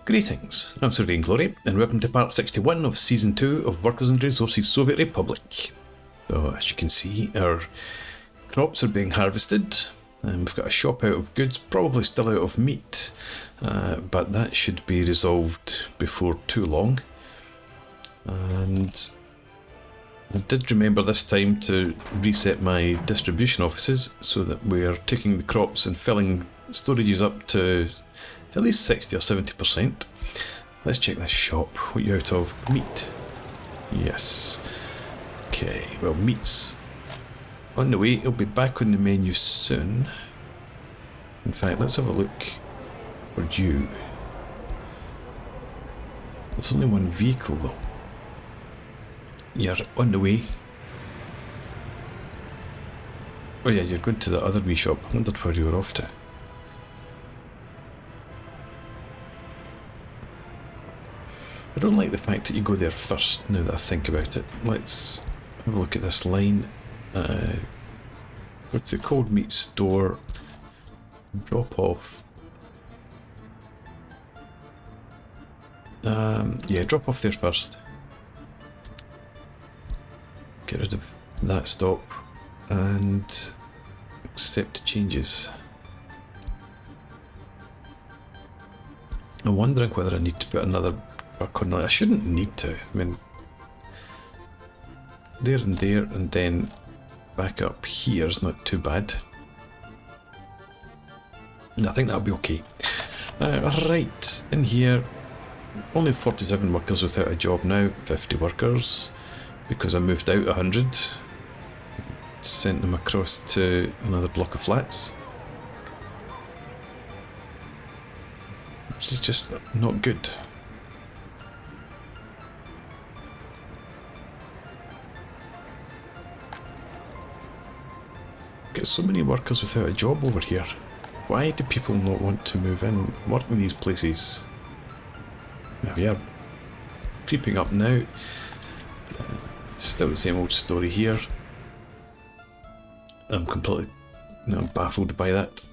Greetings, I'm Sir Vainglory, and welcome to part 61 of Season 2 of Workers and Resources Soviet Republic. So, as you can see, our crops are being harvested, and we've got a shop out of goods, probably still out of meat, but that should be resolved before too long. And I did remember this time to reset my distribution offices so that we're taking the crops and filling storages up to at least 60 or 70%. Let's check this shop. What are you out of? Meat. Yes. Okay, well, meat's on the way. It'll be back on the menu soon. In fact, let's have a look for you. There's only one vehicle though. You're on the way. Oh yeah, you're going to the other wee shop. I wondered where you were off to. I don't like the fact that you go there first, now that I think about it. Let's have a look at this line. Go to the cold meat store, drop off. Yeah, drop off there first. Get rid of that stop and accept changes. I'm wondering whether I need to put another truck on. I shouldn't need to. I mean, there and then back up here is not too bad. I think that'll be okay. Right, in here, only 47 workers without a job now, 50 workers, because I moved out 100, sent them across to another block of flats. Which is just not good. Get so many workers without a job over here. Why do people not want to move in, work in these places? We are creeping up now. Still the same old story here. I'm completely baffled by that.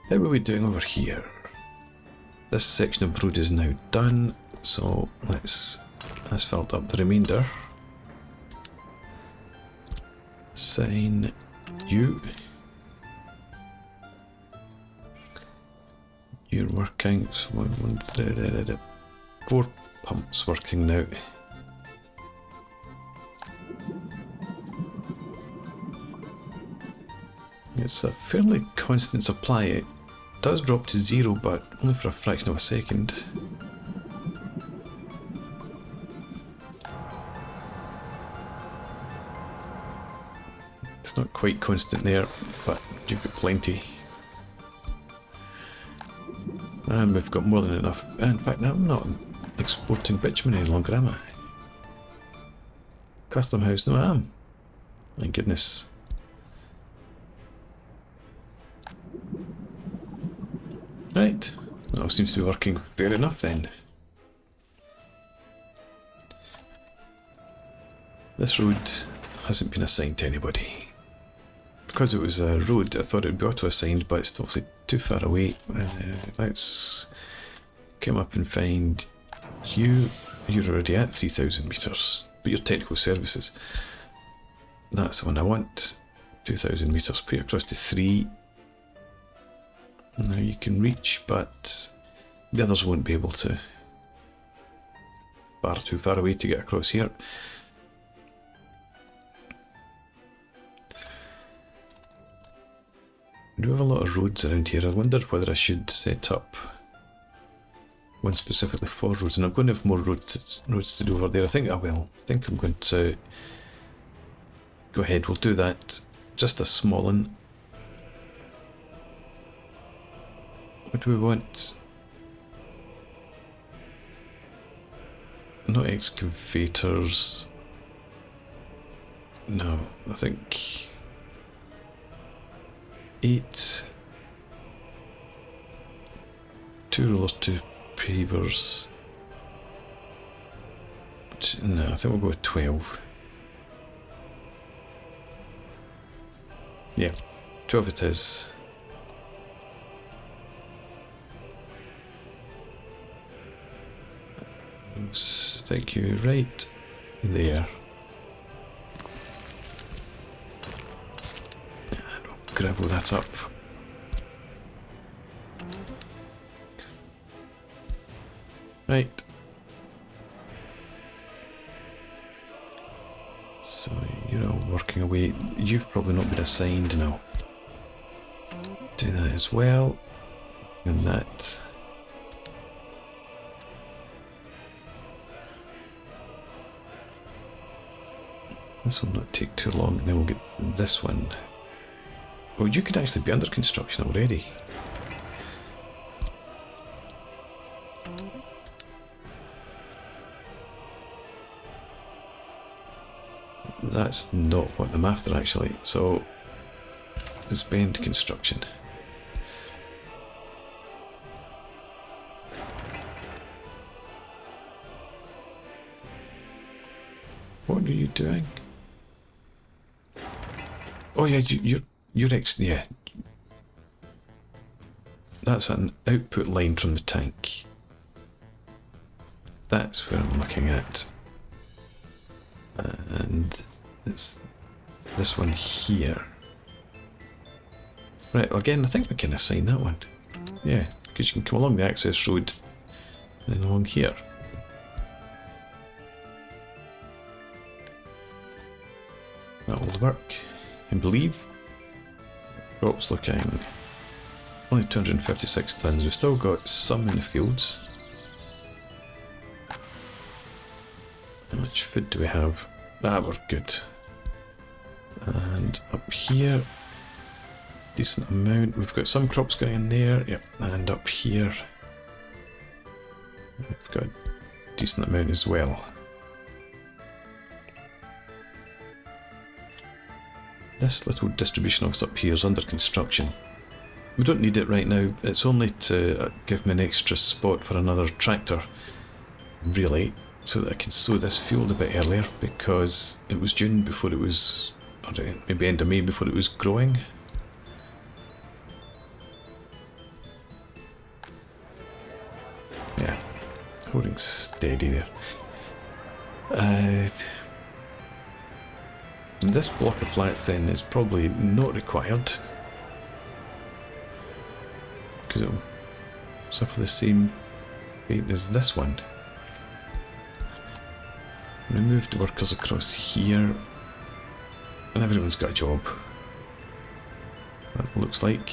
How are we doing over here? This section of road is now done, so let's asphalt up the remainder. Sign you. You're working. So 4 pumps working now. It's a fairly constant supply. It does drop to 0, but only for a fraction of a second. It's not quite constant there, but you've got plenty. And we've got more than enough. In fact, I'm not exporting bitumen any longer, am I? Custom house, no I am. My goodness. Right, that all seems to be working fair enough then. This road hasn't been assigned to anybody. Because it was a road, I thought it would be auto-assigned, but it's obviously too far away. Let's come up and find you. You're already at 3,000 metres, but you're technical services. That's the one I want. 2,000 metres, put you across to 3. Now you can reach, but the others won't be able to. Far too far away to get across here. We do have a lot of roads around here. I wondered whether I should set up one specifically for roads, and I'm going to have more roads to do over there. I think I will. I think I'm going to go ahead. We'll do that. Just a small one. What do we want? Not excavators. No, I think 8. 2 rollers, 2 pavers. No, I think we'll go with 12. Yeah, 12 it is. I'll stick you right there. And we'll gravel that up. Right. So you're all working away. You've probably not been assigned now. Do that as well. And that. This will not take too long, and then we'll get this one. Oh, you could actually be under construction already. That's not what I'm after actually, so suspend construction. What are you doing? Oh yeah, you're yeah. That's an output line from the tank. That's where I'm looking at. And it's this one here. Right, well again, I think we can assign that one. Yeah, because you can come along the access road and then along here. That will work, I believe. Crops looking only 256 tons. We've still got some in the fields. How much food do we have? Ah, we're good. And up here, decent amount. We've got some crops going in there, yep. And up here, we've got a decent amount as well. This little distribution office up here is under construction. We don't need it right now. It's only to give me an extra spot for another tractor, really, so that I can sow this field a bit earlier, because it was June before it was, or maybe end of May before it was growing. Yeah, holding steady there. This block of flats then is probably not required, because it will suffer the same fate as this one. We moved the workers across here, and everyone's got a job. That looks like.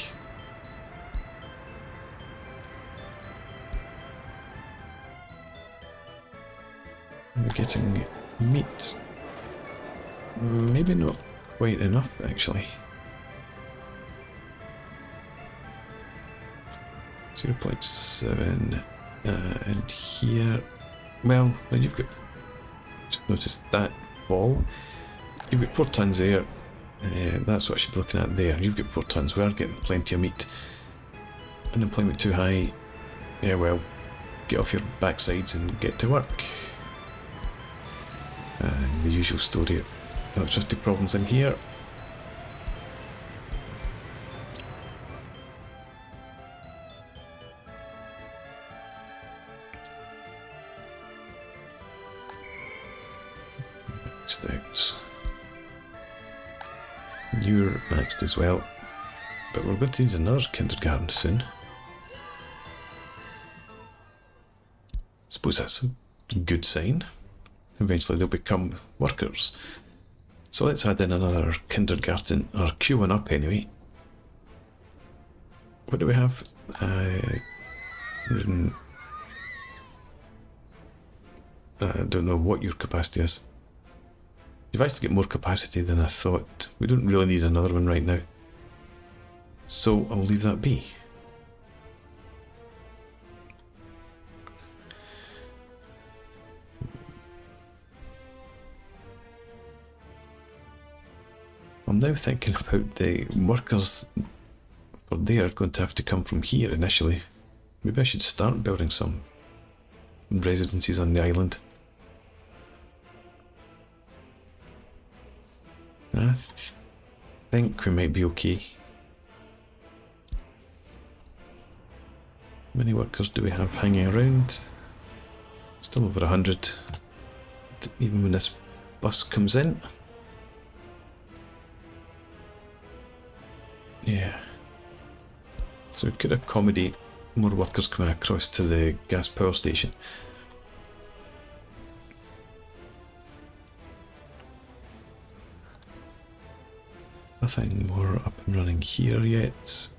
We're getting meat. Maybe not quite enough, actually. 0.7, and here, well, then you've got, just notice that ball, you've got 4 tons there, that's what I should be looking at there. You've got 4 tons, we are getting plenty of meat. Unemployment too high, yeah well, get off your backsides and get to work. And the usual story. Electricity problems in here. Maxed out. You're maxed as well. But we're going to need another kindergarten soon. Suppose that's a good sign. Eventually they'll become workers. So let's add in another kindergarten, or queuing up anyway. What do we have? I don't know what your capacity is. You've actually got more capacity than I thought. We don't really need another one right now. So I'll leave that be. I'm now thinking about the workers, for they are going to have to come from here initially. Maybe I should start building some residences on the island. I think we might be okay. How many workers do we have hanging around? Still over 100, even when this bus comes in. Yeah. So we could accommodate more workers coming across to the gas power station. Nothing more up and running here yet.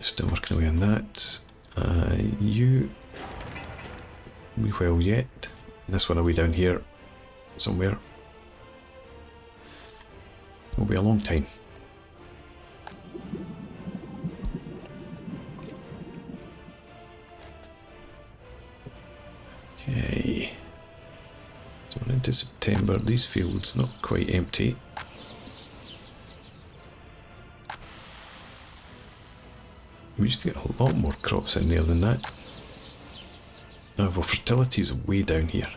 Still working away on that. You... we well yet. This one away down here somewhere. Will be a long time. Okay. So we're into September. These fields not quite empty. We used to get a lot more crops in there than that. Oh, well, fertility is way down here.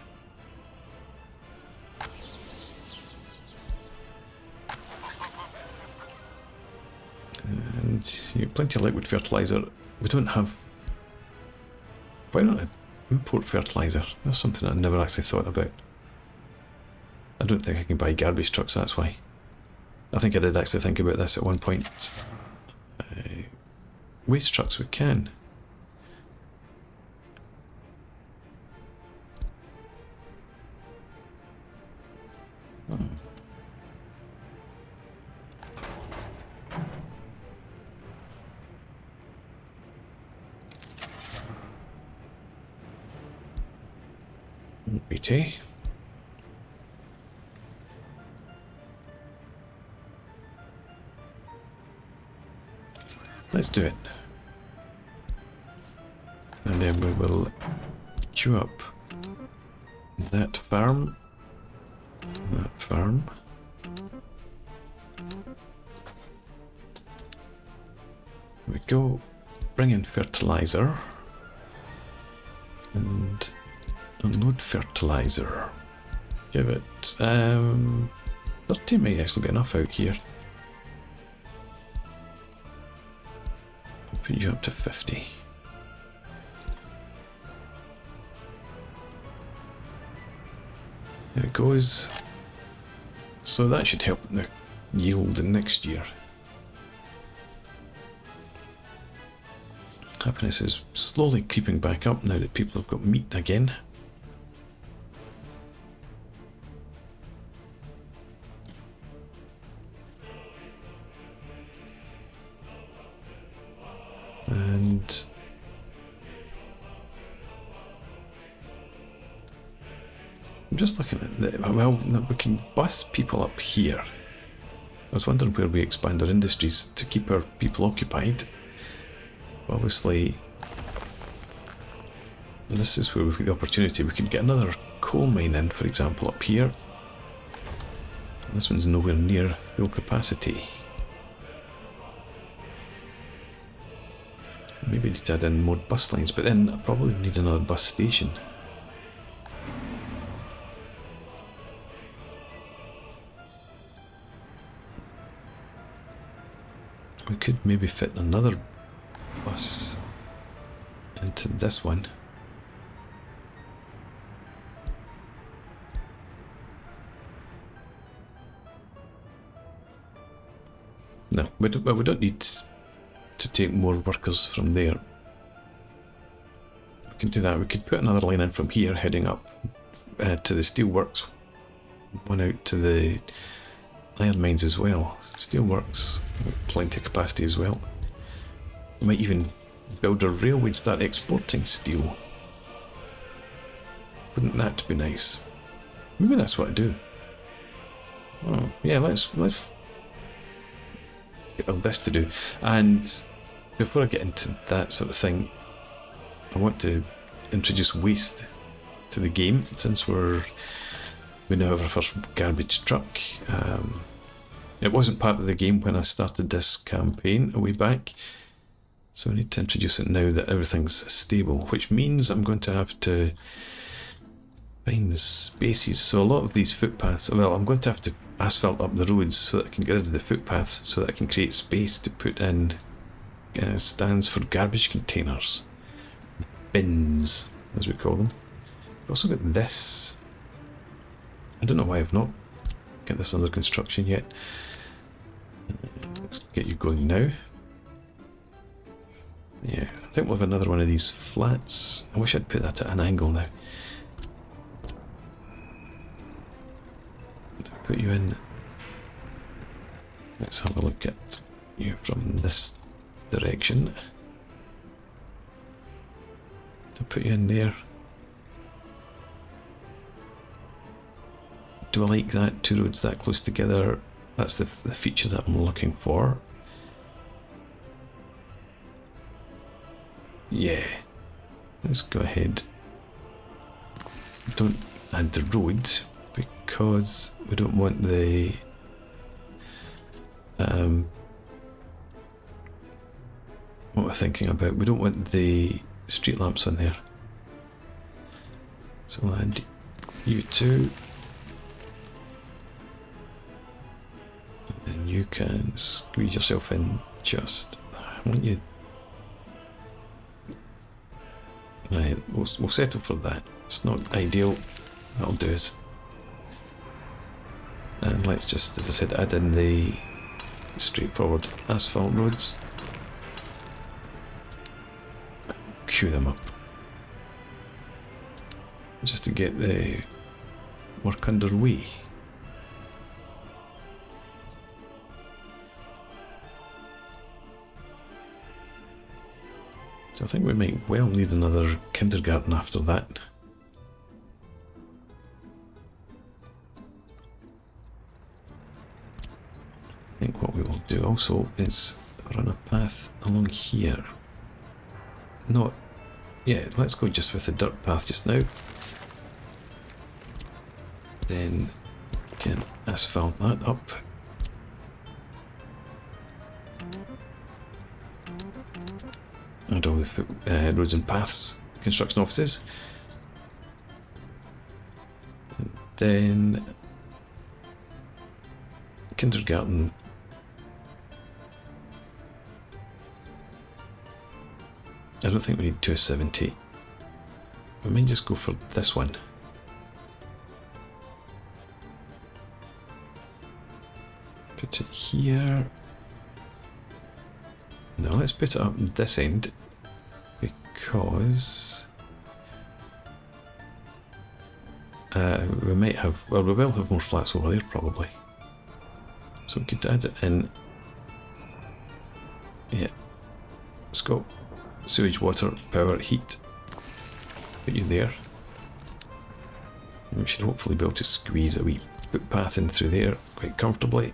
And you have plenty of liquid fertiliser. We don't have... why not import fertiliser? That's something I never actually thought about. I don't think I can buy garbage trucks, that's why. I think I did actually think about this at one point. Waste trucks we can. Oh. Righty. Let's do it. And then we will queue up that farm. That farm. There we go. Bring in fertiliser. And unload fertiliser. Give it 30 may actually be enough out here. I'll put you up to 50. There it goes. So that should help the yield next year. Happiness is slowly creeping back up now that people have got meat again. And I'm just looking at the, well, we can bus people up here. I was wondering where we expand our industries to keep our people occupied. Obviously, this is where we've got the opportunity. We could get another coal mine in, for example, up here. This one's nowhere near full capacity. Maybe need to add in more bus lines, but then I probably need another bus station. We could maybe fit another bus into this one. No, we don't need to take more workers from there. We can do that. We could put another line in from here heading up to the steelworks, one out to the iron mines as well. Steelworks, plenty of capacity as well. We might even build a railway and start exporting steel. Wouldn't that be nice? Maybe that's what I do. Oh, yeah, let's get all this to do. And before I get into that sort of thing, I want to introduce waste to the game, since we now have our first garbage truck. It wasn't part of the game when I started this campaign a way back, so I need to introduce it now that everything's stable, which means I'm going to have to find the spaces. So a lot of these footpaths, well, I'm going to have to asphalt up the roads so that I can get rid of the footpaths, so that I can create space to put in stands for garbage containers, bins, as we call them. We've also got this. I don't know why I've not got this under construction yet. Let's get you going now. Yeah, I think we'll have another one of these flats. I wish I'd put that at an angle now. Put you in. Let's have a look at you from this direction. I'll put you in there. Do I like that? Two roads that close together. That's the feature that I'm looking for. Yeah. Let's go ahead. Don't add the road because we don't want the what we're thinking about. We don't want the street lamps on there. So I'll add you two. And you can squeeze yourself in just. I want you. Right, we'll settle for that. It's not ideal. That'll do it. And let's just, as I said, add in the straightforward asphalt roads. Queue them up. Just to get the work underway. So I think we might well need another kindergarten after that. I think what we will do also is run a path along here. Not, yeah, let's go just with the dirt path just now. Then we can asphalt that up. And all the roads and paths, construction offices. And then kindergarten. I don't think we need 270. We might just go for this one. Put it here. No, let's put it up this end because we might have, well, we will have more flats over there probably. So we could add it in. Yeah. Scope, sewage, water, power, heat. Put you there. And we should hopefully be able to squeeze a wee footpath in through there quite comfortably.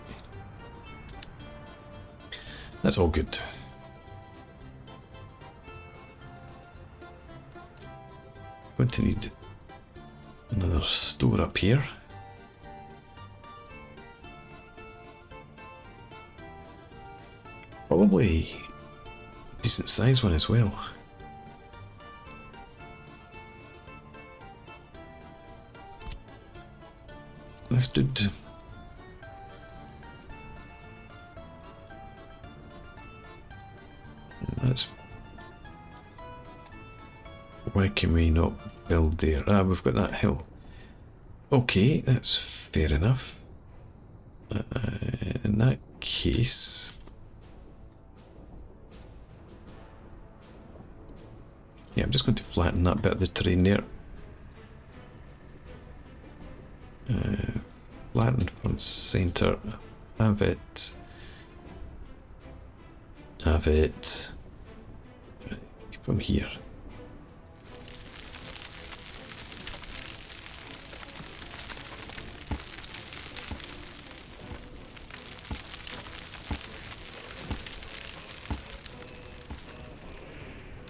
That's all good. Going to need another store up here. Probably a decent size one as well. Let's do it. That's. Why can we not build there? Ah, we've got that hill. Okay, that's fair enough. In that case... yeah, I'm just going to flatten that bit of the terrain there. Flatten from centre. Have it. Have it. From here.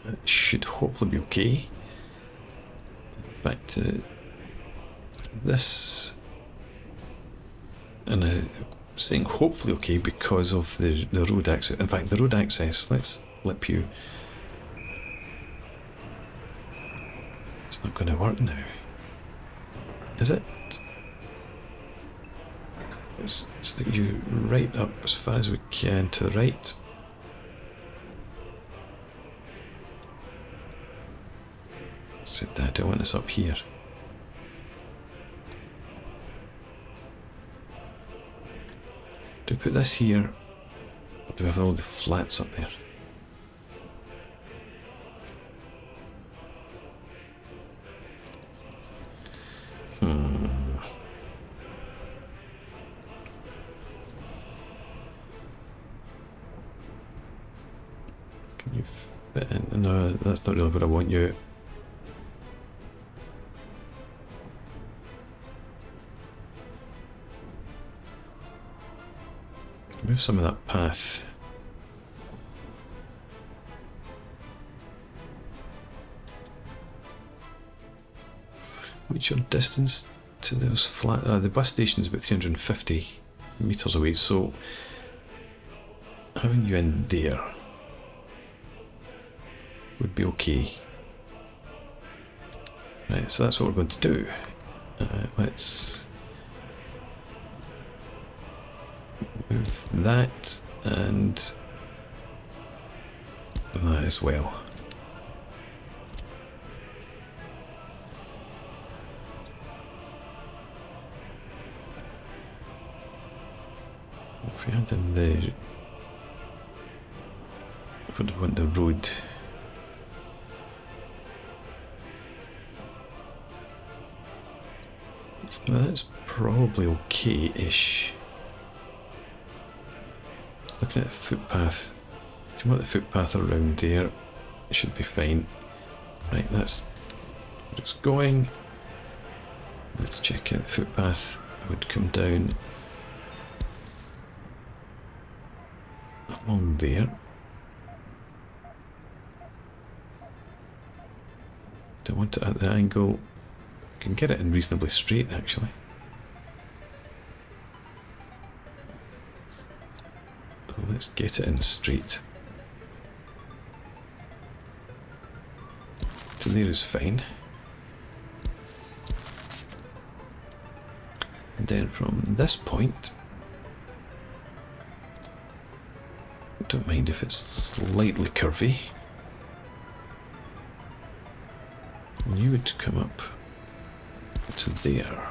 That should hopefully be okay. Back to this. And I'm saying hopefully okay because of the road access. In fact, the road access, let's flip you. It's not going to work now. Is it? Let's stick you right up as far as we can to the right. So I don't want this up here. Do I put this here? Or do I have all the flats up there? Can you fit in? No, that's not really what I want you. Move some of that path. What's your distance to those flat? The bus station is about 350 meters away, so having you in there would be okay. Right, so that's what we're going to do. Let's move that and that as well. If we had in the, I would want the road. That's probably okay-ish. Looking at the footpath, if you want the footpath around there, it should be fine. Right, that's where it's going. Let's check out the footpath. I would come down along there. Don't want it at the angle. Can get it in reasonably straight actually. So let's get it in straight. To there is fine. And then from this point, don't mind if it's slightly curvy. And you would come up to there.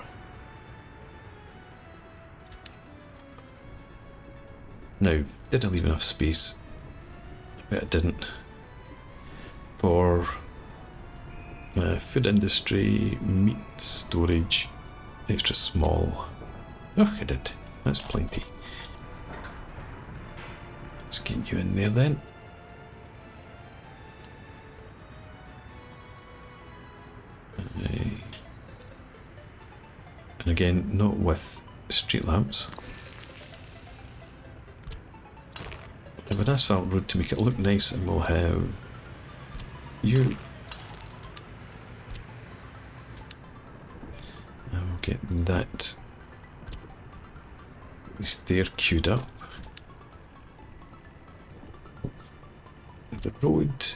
Now, did I leave enough space? I bet I didn't. For food industry, meat storage, extra small. Oh, I did. That's plenty. Let's get you in there then. And again, not with street lamps. We have an asphalt road to make it look nice, and we'll have you. And we'll get that stair queued up. The road,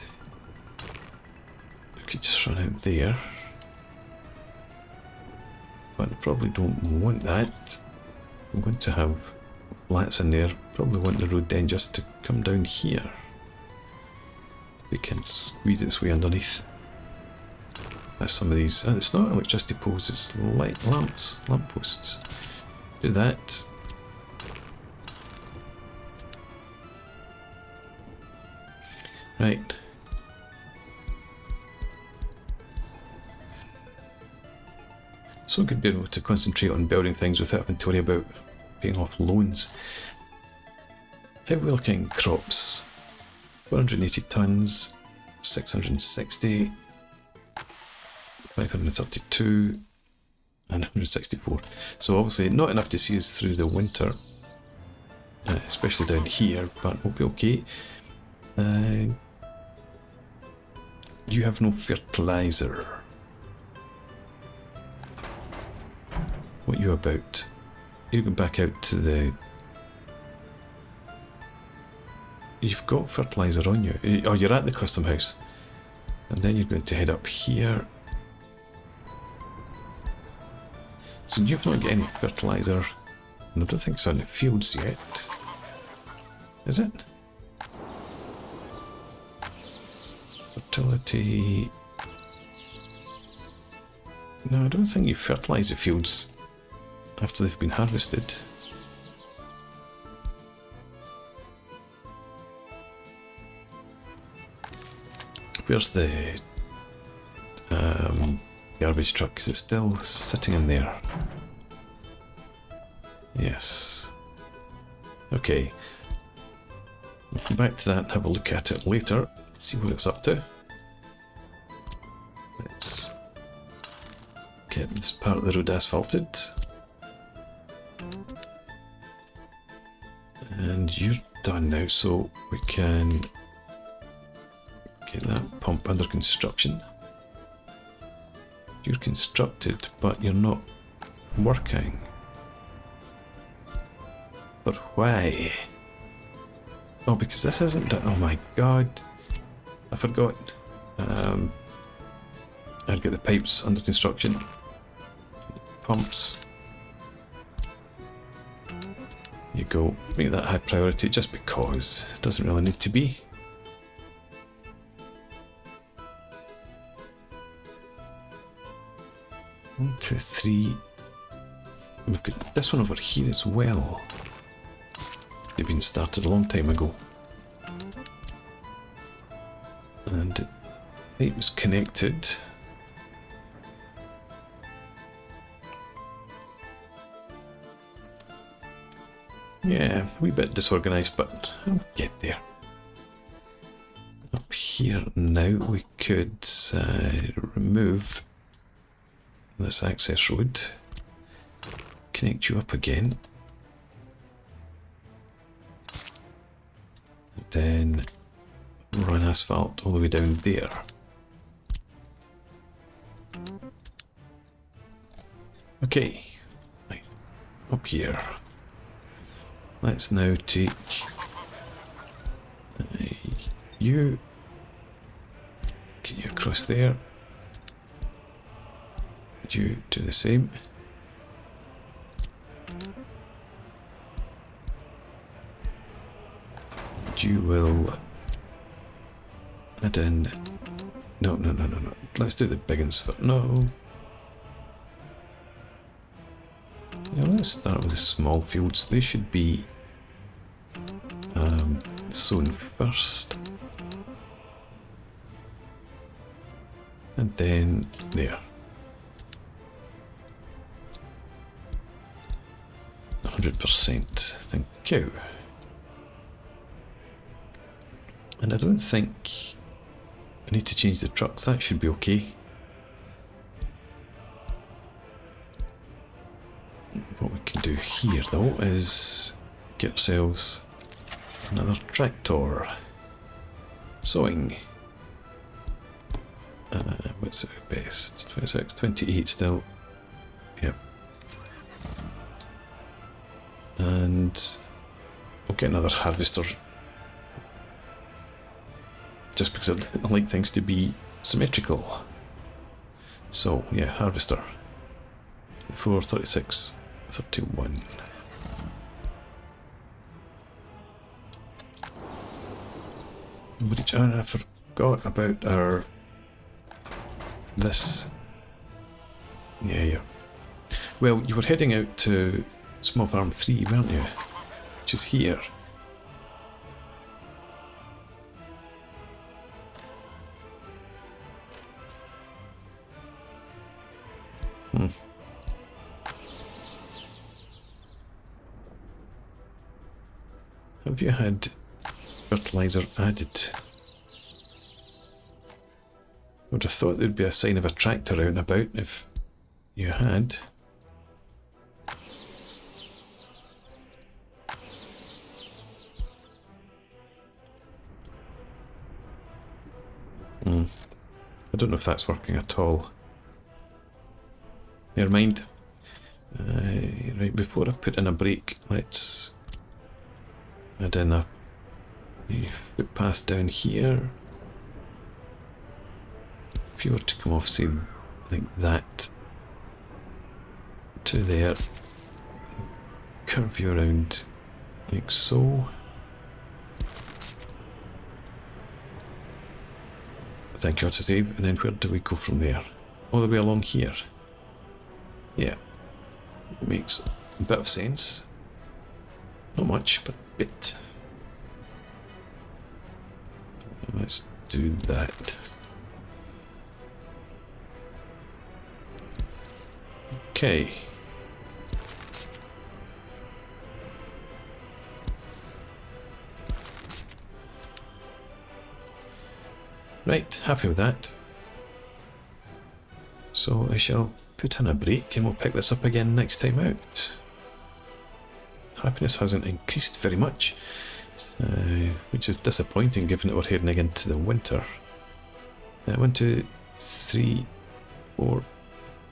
we could just run out there. But I probably don't want that. I'm going to have flats in there. Probably want the road then just to come down here. We can squeeze its way underneath. That's some of these. It's not electricity poles, it's light lamps, lampposts. Do that. Right. So good being able to concentrate on building things without having to worry about paying off loans. How are we looking? Crops. 480 tonnes, 660, 532, and 164. So obviously not enough to see us through the winter, especially down here, but we'll be okay. You have no fertiliser. What are you about? You go back out to the... You've got fertiliser on you. Oh, you're at the custom house. And then you're going to head up here. So you've not got any fertiliser. And I don't think it's on the fields yet. Is it? Fertility... No, I don't think you fertilise the fields after they've been harvested. Where's the garbage truck? Is it still sitting in there? Yes. Okay. We'll come back to that and have a look at it later. Let's see what it's up to. Let's get this part of the road asphalted. And you're done now, so we can get that pump under construction. You're constructed, but you're not working. But why? Oh, because this isn't done. Oh my god. I forgot. I'd get the pipes under construction. Pumps. You go. Make that high priority just because. It doesn't really need to be. One, two, three. We've got this one over here as well. They've been started a long time ago. And it was connected. Yeah, a wee bit disorganised, but I'll get there. Up here now we could remove this access road, connect you up again, and then run asphalt all the way down there. Okay, right, up here. Let's now take you, get you across there. You do the same. And you will add in. No. Let's do the big ones first. No. Yeah, let's start with the small fields. They should be sown first. And then there. 100%. Thank you. And I don't think I need to change the trucks. That should be okay. What we can do here though is get ourselves another tractor. Sowing. What's it best? 26, 28 still. Yep. And we'll get another harvester. Just because I like things to be symmetrical. So, yeah, harvester. 4, 36, 31. I forgot about our... this. Yeah. Well, you were heading out to Small Farm 3, weren't you? Which is here. Have you had fertiliser added? I would have thought there'd be a sign of a tractor out and about if you had. I don't know if that's working at all. Never mind. Right, before I put in a brake, let's add in a footpath down here. If you were to come off, say, like that, to there, curve you around like so. Thank you, Autosave. And then where do we go from there? All the way along here. Yeah, makes a bit of sense. Not much, but a bit. Let's do that. Okay. Right, happy with that. So I shall put in a break and we'll pick this up again next time out. Happiness hasn't increased very much, which is disappointing given that we're heading into the winter. 1, 2, 3, 4,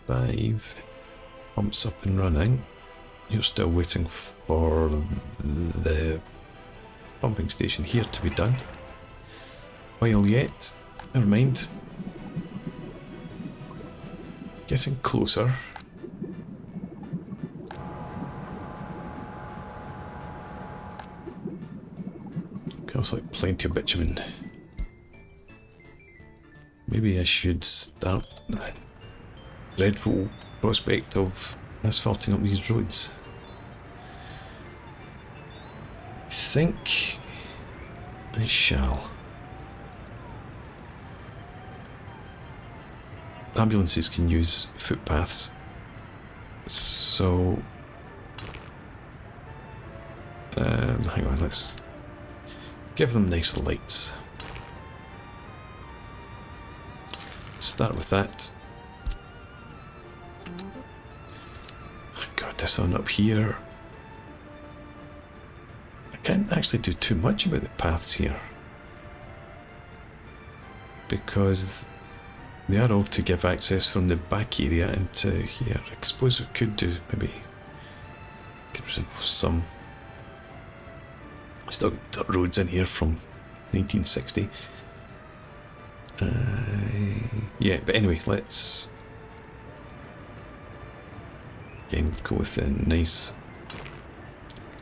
5 pumps up and running. You're still waiting for the pumping station here to be done. While yet, never mind. Getting closer. Feels like plenty of bitumen. Maybe I should start the dreadful prospect of asphalting up these roads. I think I shall. Ambulances can use footpaths, so hang on, let's give them nice lights. Start with that. Got this on up here. I can't actually do too much about the paths here, because they are all to give access from the back area into here. I suppose we could do maybe get rid of some. Still got dirt roads in here from 1960. Yeah, but anyway, let's again go with the nice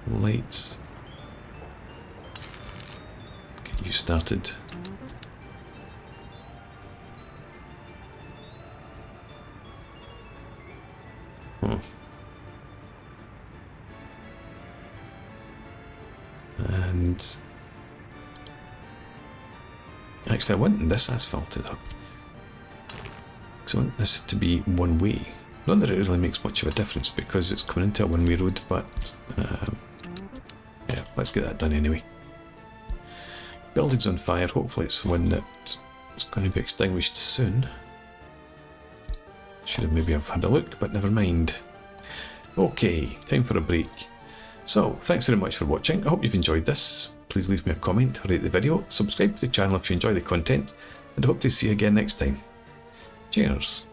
lights. Get you started. And actually I want this asphalted up, because I want this to be one way. Not that it really makes much of a difference because it's coming into a one-way road, but yeah, let's get that done anyway. Building's on fire. Hopefully it's one that is going to be extinguished soon. Should have maybe have had a look, but never mind. Okay, time for a break. So, thanks very much for watching. I hope you've enjoyed this. Please leave me a comment, rate the video, subscribe to the channel if you enjoy the content, and I hope to see you again next time. Cheers!